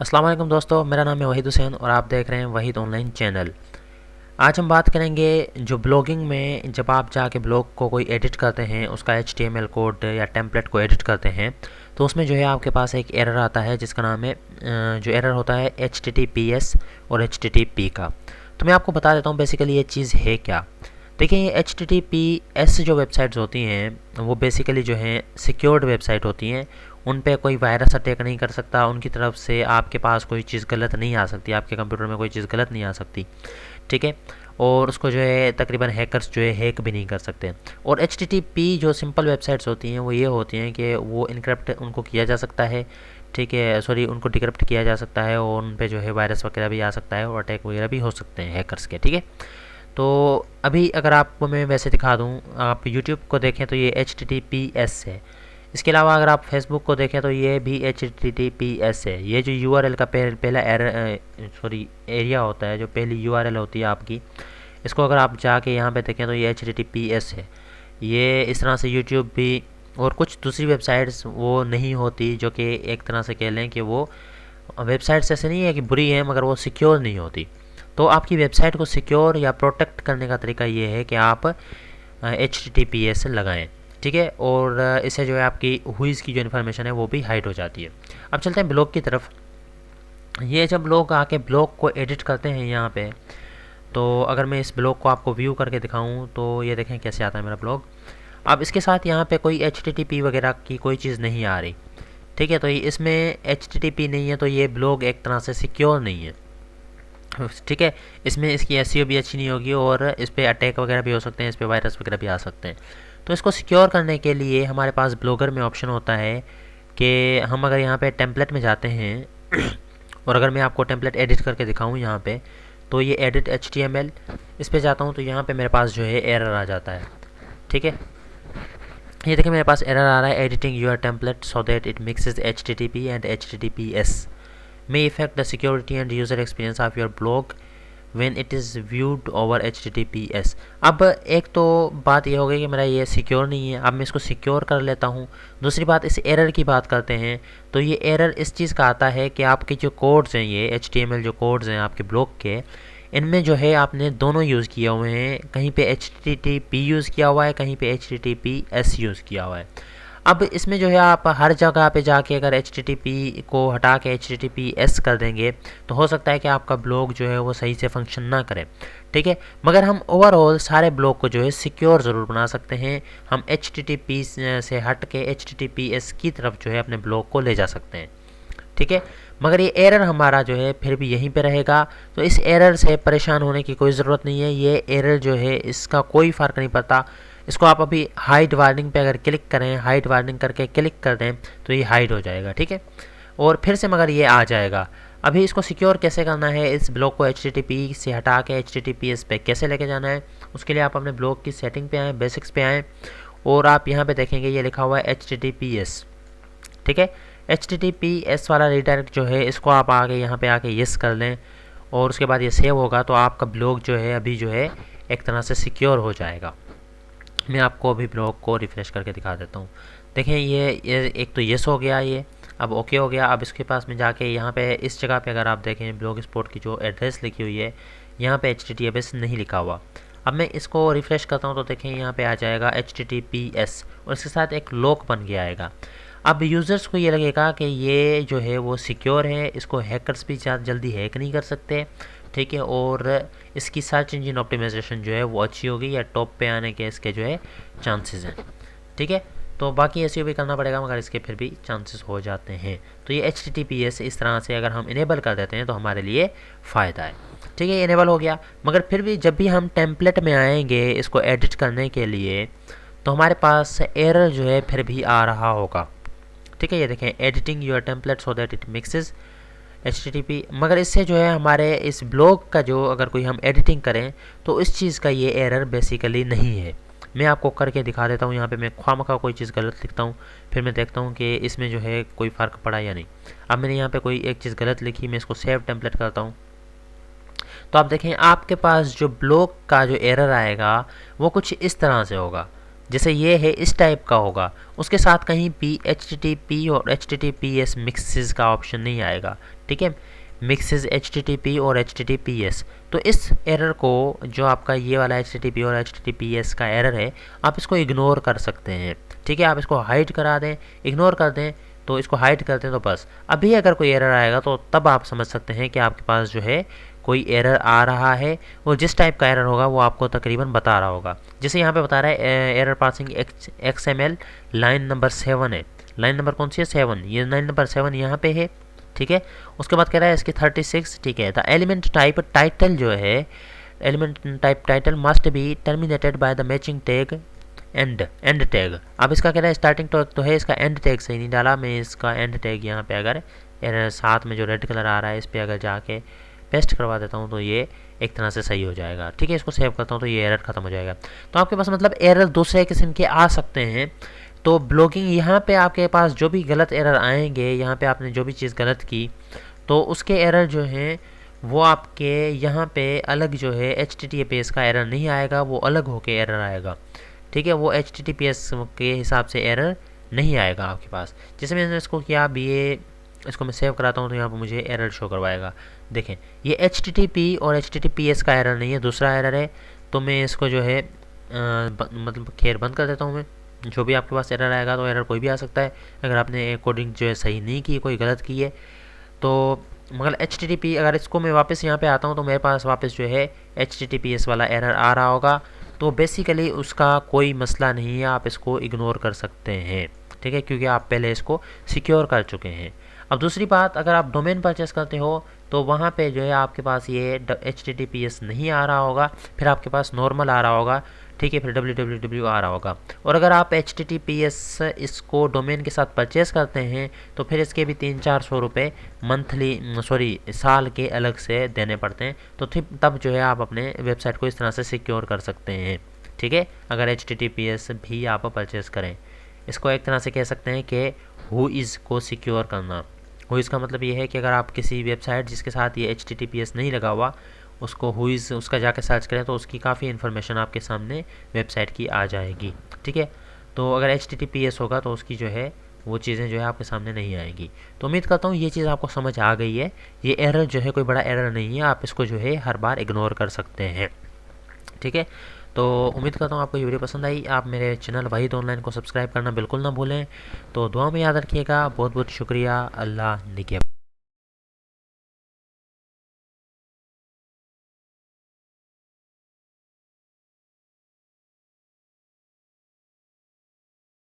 अस्सलाम वालेकुम दोस्तों, मेरा नाम है वहीद हुसैन और आप देख रहे हैं वहीद ऑनलाइन चैनल। आज हम बात करेंगे जो ब्लॉगिंग में जब आप जाके ब्लॉग को कोई एडिट करते हैं, उसका HTML कोड या टेम्पलेट को एडिट करते हैं तो उसमें जो है आपके पास एक एरर आता है जिसका नाम है जो एरर होता है HTTPS और HTTP का। तो मैं आपको बता देता हूँ बेसिकली ये चीज़ है क्या। देखिए, ये HTTPS जो वेबसाइट्स होती हैं वो बेसिकली जो हैं सिक्योर्ड वेबसाइट होती हैं। उन पे कोई वायरस अटैक नहीं कर सकता, उनकी तरफ से आपके पास कोई चीज़ गलत नहीं आ सकती, आपके कंप्यूटर में कोई चीज़ गलत नहीं आ सकती, ठीक है। और उसको जो है तकरीबन हैकर्स जो है हैक भी नहीं कर सकते। और HTTP जो सिंपल वेबसाइट्स होती हैं वो ये होती हैं कि वो इनक्रप्ट उनको किया जा सकता है, ठीक है, सॉरी उनको डिक्रप्ट किया जा सकता है और उन पे जो है वायरस वगैरह भी आ सकता है और अटैक वगैरह भी हो सकते हैं हैकर्स के, ठीक है। तो अभी अगर आपको मैं वैसे दिखा दूँ, आप यूट्यूब को देखें तो ये HTTPS है। इसके अलावा अगर आप फेसबुक को देखें तो ये भी HTTPS है। ये जो URL का पहला एरिया होता है, जो पहली URL होती है आपकी, इसको अगर आप जाके यहाँ पे देखें तो ये HTTPS है। ये इस तरह से यूट्यूब भी और कुछ दूसरी वेबसाइट्स वो नहीं होती, जो कि एक तरह से कह लें कि वो वेबसाइट्स ऐसे नहीं है कि बुरी है मगर वो सिक्योर नहीं होती। तो आपकी वेबसाइट को सिक्योर या प्रोटेक्ट करने का तरीका ये है कि आप HTTPS लगाएं, ठीक है। और इससे जो है आपकी हुईज़ की जो इन्फॉर्मेशन है वो भी हाइड हो जाती है। अब चलते हैं ब्लॉग की तरफ। ये जब लोग आके ब्लॉग को एडिट करते हैं यहाँ पे, तो अगर मैं इस ब्लॉग को आपको व्यू करके दिखाऊं तो ये देखें कैसे आता है मेरा ब्लॉग। अब इसके साथ यहाँ पे कोई HTTP वगैरह की कोई चीज़ नहीं आ रही, ठीक है। तो इसमें HTTP नहीं है तो ये ब्लॉग एक तरह से सिक्योर नहीं है, ठीक है। इसमें इसकी SEO भी अच्छी नहीं होगी और इस पर अटैक वगैरह भी हो सकते हैं, इस पर वायरस वगैरह भी आ सकते हैं। तो इसको सिक्योर करने के लिए हमारे पास ब्लॉगर में ऑप्शन होता है कि हम अगर यहाँ पे टेम्पलेट में जाते हैं और अगर मैं आपको टेम्पलेट एडिट करके दिखाऊँ यहाँ पे, तो ये एडिट HTML इस पर जाता हूँ तो यहाँ पे मेरे पास जो है एरर आ जाता है, ठीक है। ये देखिए मेरे पास एरर आ रहा है, editing your template so that it mixes HTTP and HTTPS may affect the security and user experience of your blog when it is viewed over HTTPS। अब एक तो बात ये हो गई कि मेरा ये सिक्योर नहीं है, अब मैं इसको सिक्योर कर लेता हूँ। दूसरी बात, इस एरर की बात करते हैं तो ये एरर इस चीज़ का आता है कि आपके जो कोड्स हैं, ये HTML जो कोड्स हैं आपके ब्लॉग के, इनमें जो है आपने दोनों यूज़ किए हुए हैं। कहीं पे HTTP यूज़ किया हुआ है, कहीं पे HTTPS यूज़ किया हुआ है। अब इसमें जो है आप हर जगह पे जाके अगर HTTP को हटा के HTTPS कर देंगे तो हो सकता है कि आपका ब्लॉग जो है वो सही से फंक्शन ना करे, ठीक है। मगर हम ओवरऑल सारे ब्लॉग को जो है सिक्योर ज़रूर बना सकते हैं। हम HTTP से हट के HTTPS की तरफ जो है अपने ब्लॉग को ले जा सकते हैं, ठीक है। मगर ये एरर हमारा जो है फिर भी यहीं पे रहेगा। तो इस एरर से परेशान होने की कोई ज़रूरत नहीं है। ये एरर जो है इसका कोई फ़र्क नहीं पड़ता। इसको आप अभी हाइड वार्निंग पे अगर क्लिक करें, हाइड वार्निंग करके क्लिक कर दें तो ये हाइड हो जाएगा, ठीक है। और फिर से मगर ये आ जाएगा। अभी इसको सिक्योर कैसे करना है, इस ब्लॉग को HTTP से हटा के HTTPS पे कैसे लेके जाना है, उसके लिए आप अपने ब्लॉग की सेटिंग पे आएँ, बेसिक्स पे आएँ और आप यहाँ पे देखेंगे ये लिखा हुआ है HTTPS, ठीक है। HTTPS वाला रीडायरेक्ट जो है इसको आप आगे यहाँ पे आके यस कर लें और उसके बाद ये सेव होगा तो आपका ब्लॉग जो है अभी जो है एक तरह से सिक्योर हो जाएगा। मैं आपको अभी ब्लॉग को रिफ़्रेश करके दिखा देता हूँ। देखें ये एक तो यस हो गया, ये अब ओके हो गया। अब इसके पास में जाके यहाँ पे इस जगह पे अगर आप देखें ब्लॉग स्पॉट की जो एड्रेस लिखी हुई है, यहाँ पे HTTPS नहीं लिखा हुआ। अब मैं इसको रिफ़्रेश करता हूँ तो देखें यहाँ पे आ जाएगा HTTPS और इसके साथ एक लॉक बन के आएगा। अब यूज़र्स को ये लगेगा कि ये जो है वो सिक्योर है, इसको हैकर्स भी ज़्यादा जल्दी हैक नहीं कर सकते, ठीक है। और इसकी सर्च इंजन ऑप्टिमाइजेशन जो है वो अच्छी होगी या टॉप पे आने के इसके जो है चांसेस हैं, ठीक है। तो बाकी SEO भी करना पड़ेगा मगर इसके फिर भी चांसेस हो जाते हैं। तो ये HTTPS इस तरह से अगर हम इनेबल कर देते हैं तो हमारे लिए फ़ायदा है, ठीक है। ये इनेबल हो गया। मगर फिर भी जब भी हम टेम्पलेट में आएंगे इसको एडिट करने के लिए तो हमारे पास एरर जो है फिर भी आ रहा होगा, ठीक है। ये देखें editing your template so that it mixes HTTP। मगर इससे जो है हमारे इस ब्लॉग का जो अगर कोई हम एडिटिंग करें तो इस चीज़ का ये एरर बेसिकली नहीं है। मैं आपको करके दिखा देता हूँ। यहाँ पे मैं ख्वामखा कोई चीज़ गलत लिखता हूँ, फिर मैं देखता हूँ कि इसमें जो है कोई फ़र्क पड़ा या नहीं। अब मैंने यहाँ पे कोई एक चीज़ गलत लिखी, मैं इसको सेव टेम्पलेट करता हूँ तो आप देखें आपके पास जो ब्लॉग का जो एरर आएगा वो कुछ इस तरह से होगा। जैसे ये है इस टाइप का होगा, उसके साथ कहीं भी HTTP और HTTPS मिक्सेस का ऑप्शन नहीं आएगा, ठीक है, मिक्सेस HTTP और HTTPS। तो इस एरर को, जो आपका ये वाला HTTP और HTTPS का एरर है, आप इसको इग्नोर कर सकते हैं। ठीक है, आप इसको हाइड करा दें, इग्नोर कर दें, तो इसको हाइड करते हैं तो बस। अभी अगर कोई एरर आएगा तो तब आप समझ सकते हैं कि आपके पास जो है कोई एरर आ रहा है, और जिस टाइप का एरर होगा वो आपको तकरीबन बता रहा होगा। जैसे यहाँ पे बता रहा है error passing XML line number 7 है। लाइन नंबर कौन सी है? 7। ये लाइन नंबर 7 यहाँ पे है। ठीक है, उसके बाद कह रहा है इसकी 36। ठीक है, द एलिमेंट टाइप टाइटल जो है, element type title must be terminated by the matching tag and tag. अब इसका कह रहा है स्टार्टिंग टैग तो है, इसका एंड टैग सही नहीं डाला। मैं इसका एंड टैग यहाँ पे अगर साथ में जो रेड कलर आ रहा है इस पर अगर जाके पेस्ट करवा देता हूँ तो ये एक तरह से सही हो जाएगा। ठीक है, इसको सेव करता हूँ तो ये एरर खत्म हो जाएगा। तो आपके पास मतलब एरर दूसरे किस्म के आ सकते हैं। तो ब्लॉगिंग यहाँ पे आपके पास जो भी गलत एरर आएंगे, यहाँ पे आपने जो भी चीज़ गलत की तो उसके एरर जो हैं वो आपके यहाँ पे अलग जो है HTTPS का एरर नहीं आएगा, वो अलग होके एरर आएगा। ठीक है, वो HTTPS के हिसाब से एरर नहीं आएगा आपके पास। जैसे मैंने इसको किया, अब ये इसको मैं सेव कराता हूँ तो यहाँ पर मुझे एरर शो करवाएगा। देखें, ये HTTP और HTTPS का एरर नहीं है, दूसरा एरर है। तो मैं इसको जो है मतलब खैर बंद कर देता हूँ मैं। जो भी आपके पास एरर आएगा तो एरर कोई भी आ सकता है अगर आपने कोडिंग जो है सही नहीं की, कोई गलत की है तो। मगर HTTP, अगर इसको मैं वापस यहाँ पे आता हूँ तो मेरे पास वापस जो है HTTPS वाला एरर आ रहा होगा। तो बेसिकली उसका कोई मसला नहीं है, आप इसको इग्नोर कर सकते हैं। ठीक है, क्योंकि आप पहले इसको सिक्योर कर चुके हैं। अब दूसरी बात, अगर आप डोमेन परचेस करते हो तो वहाँ पे जो है आपके पास ये HTTPS नहीं आ रहा होगा, फिर आपके पास नॉर्मल आ रहा होगा। ठीक है, फिर www आ रहा होगा। और अगर आप HTTPS इसको डोमेन के साथ परचेस करते हैं तो फिर इसके भी 300-400 रुपये साल के अलग से देने पड़ते हैं। तो तब जो है आप अपने वेबसाइट को इस तरह से सिक्योर कर सकते हैं। ठीक है, अगर HTTPS भी आप परचेस करें, इसको एक तरह से कह सकते हैं कि हु इज़ को सिक्योर करना। हु इज़ का मतलब ये है कि अगर आप किसी वेबसाइट जिसके साथ ये HTTPS नहीं लगा हुआ उसको हु इज़ उसका जाके सर्च करें तो उसकी काफ़ी इन्फॉर्मेशन आपके सामने वेबसाइट की आ जाएगी। ठीक है, तो अगर HTTPS होगा तो उसकी जो है वो चीज़ें जो है आपके सामने नहीं आएगी। तो उम्मीद करता हूँ ये चीज़ आपको समझ आ गई है। ये एरर जो है कोई बड़ा एरर नहीं है, आप इसको जो है हर बार इग्नोर कर सकते हैं। ठीक है, तो उम्मीद करता हूँ आपको ये वीडियो पसंद आई। आप मेरे चैनल वहीद ऑनलाइन को सब्सक्राइब करना बिल्कुल ना भूलें। तो दुआ में याद रखिएगा। बहुत बहुत शुक्रिया। अल्लाह निगहबान।